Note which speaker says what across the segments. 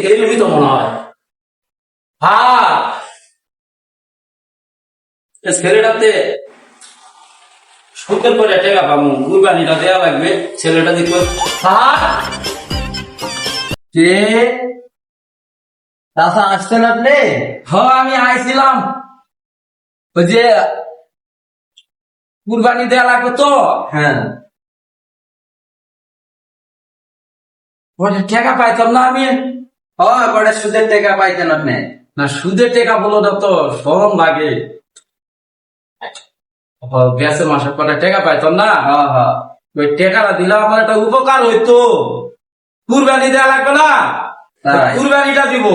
Speaker 1: এরকমই তো মনে হয়। হ্যাঁ, ছেলেটাতে সুখের করে টেকা পাবো, কুরবানিটা দেওয়া লাগবে। ছেলেটা দেখবো। হ্যাঁ,
Speaker 2: কে চাচা আসছেন আপনি?
Speaker 1: হ্যাঁ, আমি আইছিলাম। ওই যে কুরবানি দেওয়া লাগবে তো,
Speaker 2: হ্যাঁ,
Speaker 1: ওটা টাকা পাইতাম না আমি।
Speaker 2: হয় বড় সুদের টাকা পাইতেন আপনি?
Speaker 1: না, সুদের টাকা বলো না তো, শরম লাগে। গ্যাসের মাসের পরে টাকা পাইতাম না,
Speaker 2: হ্যাঁ হ্যাঁ,
Speaker 1: ওই টাকাটা দিলে আমার একটা উপকার হইতো। কুরবানি দেওয়া লাগবে না,
Speaker 2: তাই?
Speaker 1: কুরবানিটা দিব।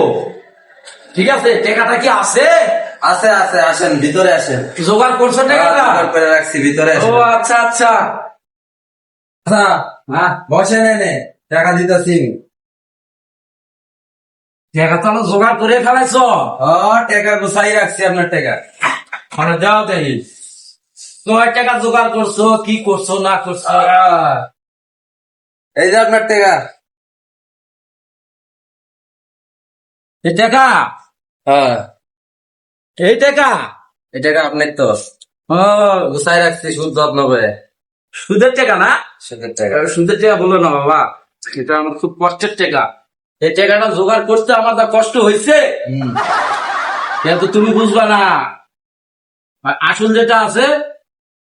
Speaker 1: ঠিক আছে, টাকাটা কি আছে?
Speaker 2: আছে আছে, আসেন ভিতরে আসেন।
Speaker 1: জোগাড় করছো টাকাটা?
Speaker 2: জোগাড় করে রাখছি, ভিতরে
Speaker 1: ও
Speaker 2: আসেন।
Speaker 1: আচ্ছা আচ্ছা।
Speaker 2: আচ্ছা,
Speaker 1: হ্যাঁ,
Speaker 2: বসেন এনে, টাকা দিতেছি।
Speaker 1: টাকা তো আমার জোগাড় করে ফেলাইছো।
Speaker 2: ও টাকা গুছাই রাখছি আপনার টাকা।
Speaker 1: মানে যাও দেখি তোমার টাকা জোগাড় করছো কি করছো না করছো।
Speaker 2: এই যে আপনার টাকা।
Speaker 1: এই টাকা,
Speaker 2: হ্যাঁ,
Speaker 1: এই টাকা,
Speaker 2: এই টাকা আপনার তো
Speaker 1: ও
Speaker 2: গুছাই রাখছি সুদ যত্ন করে।
Speaker 1: সুদের টাকা না?
Speaker 2: সুদের টাকা।
Speaker 1: সুদের টাকা বলো না বাবা, এটা আমার খুব কষ্টের টাকা। এই টাকাটা জোগাড় করতে আমার যা কষ্ট হয়েছে,
Speaker 2: হুম,
Speaker 1: কিন্তু তুমি বুঝবা না। আর আসল যেটা আছে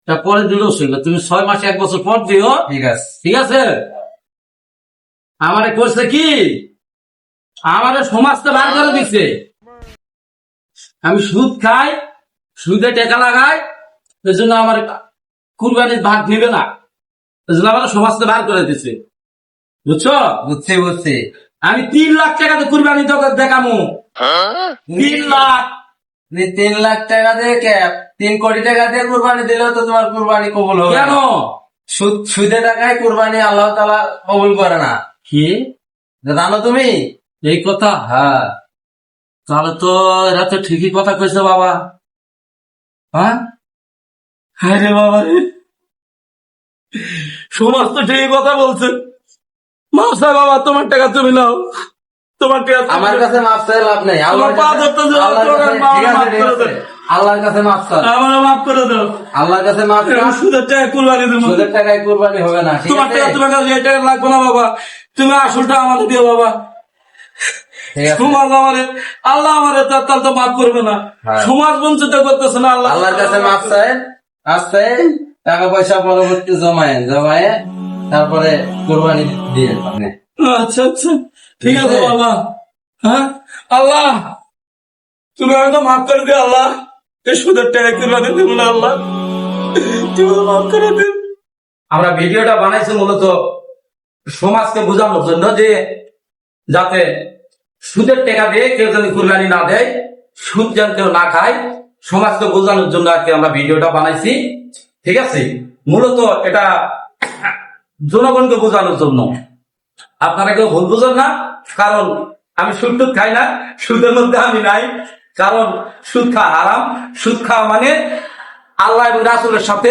Speaker 1: তা পরে দিলেও শুনবে, তুমি 6 মাস 1 বছর পর দিও।
Speaker 2: ঠিক আছে।
Speaker 1: ঠিক আছে, আমারে করছে কি, আমারে সমাজকে বার করে দিচ্ছে। আমি সুদ খাই, সুদে টাকা লাগাই, এই জন্য আমার কুরবানির ভাগ নিবে না, এই জন্য আমার সমাজকে বার করে দিচ্ছে। বুঝছো?
Speaker 2: বুঝছি বুঝছি।
Speaker 1: আমি 3 লাখ টাকাতে কুরবানি দেখামু। 3 লাখ।
Speaker 2: 3 লাখ টাকা দিয়ে 3 কোটি টাকা দিয়ে কুরবানি দিলেও তো তোমার কুরবানি কবুল হবে
Speaker 1: কেন?
Speaker 2: না। সুদে টাকায় কুরবানি আল্লাহ তাআলা কবুল করে না।
Speaker 1: কি
Speaker 2: জানো তুমি?
Speaker 1: এই কথা?
Speaker 2: হ্যাঁ,
Speaker 1: তাহলে তো এরা তো ঠিকই কথা কইছে বাবা। হ্যাঁ, হ্যাঁ রে বাবা রে, সমাজ তো ঠিকই কথা বলছে। মাসা বাবা, তোমার টাকা তুমি নাও, তোমার টাকা তুমি
Speaker 2: আমার
Speaker 1: নাও।
Speaker 2: কাছে মাফ চাই লাভ নেই।
Speaker 1: আমার পা ধরতে যাও,
Speaker 2: আল্লাহর
Speaker 1: তোমার
Speaker 2: কাছে-
Speaker 1: মা
Speaker 2: ঠিক আছে,
Speaker 1: মাফ
Speaker 2: ঠিক
Speaker 1: করে
Speaker 2: আছে।
Speaker 1: দাও।
Speaker 2: আল্লাহর কাছে মাফ চাই।
Speaker 1: আমারও মাফ করে দাও।
Speaker 2: আল্লাহর কাছে মাফ চাই।
Speaker 1: আমি সুদের টাকা কুরবানি দেবো।
Speaker 2: সুদের টাকায় কুরবানি হবে না, ঠিক
Speaker 1: তোমার
Speaker 2: আছে?
Speaker 1: টাকা তোমার কাছে, এই টাকা লাগবে না বাবা, তুমি আসলটা আমাদের দিও বাবা।
Speaker 2: ঠিক আছে।
Speaker 1: সমাজ আমারে, আল্লাহ আমারে তার তো মাফ করবে না।
Speaker 2: হ্যাঁ।
Speaker 1: সমাজ বঞ্চিত করতেছে না, আল্লাহ
Speaker 2: আল্লাহর কাছে মাফ চাই। আসতে টাকা পয়সা পরবর্তী জমায়ে তারপরে কুরবানি দিয়ে আপনি।
Speaker 1: আচ্ছা আচ্ছা, ঠিক আছে বাবা। হ্যাঁ, আল্লাহ তুমি আমাকে মাফ করে দিও আল্লাহ। এই সুদের টাকা কুরবানি দেব না আল্লাহ, তুমি মাফ করে দিও। আমরা ভিডিওটা বানাইছি মূলত সমাজকে বোঝানোর জন্য, যে যাতে সুদের টাকা দিয়ে কেউ যেন কুরবানি না দেয়, সুদ যেন কেউ না খায়, সমাজকে বোঝানোর জন্য আর কি আমরা ভিডিওটা বানাইছি। ঠিক আছে, মূলত এটা জনগণকে বোঝানোর জন্য। আপনারা কেউ ভুল বুঝেন না, কারণ আমি সুদ টুদ খাই না, সুদের মধ্যে আমি নাই। কারণ সুদ খাওয়া হারাম, সুদ খাওয়া মানে আল্লাহ এবং রাসূলের সাথে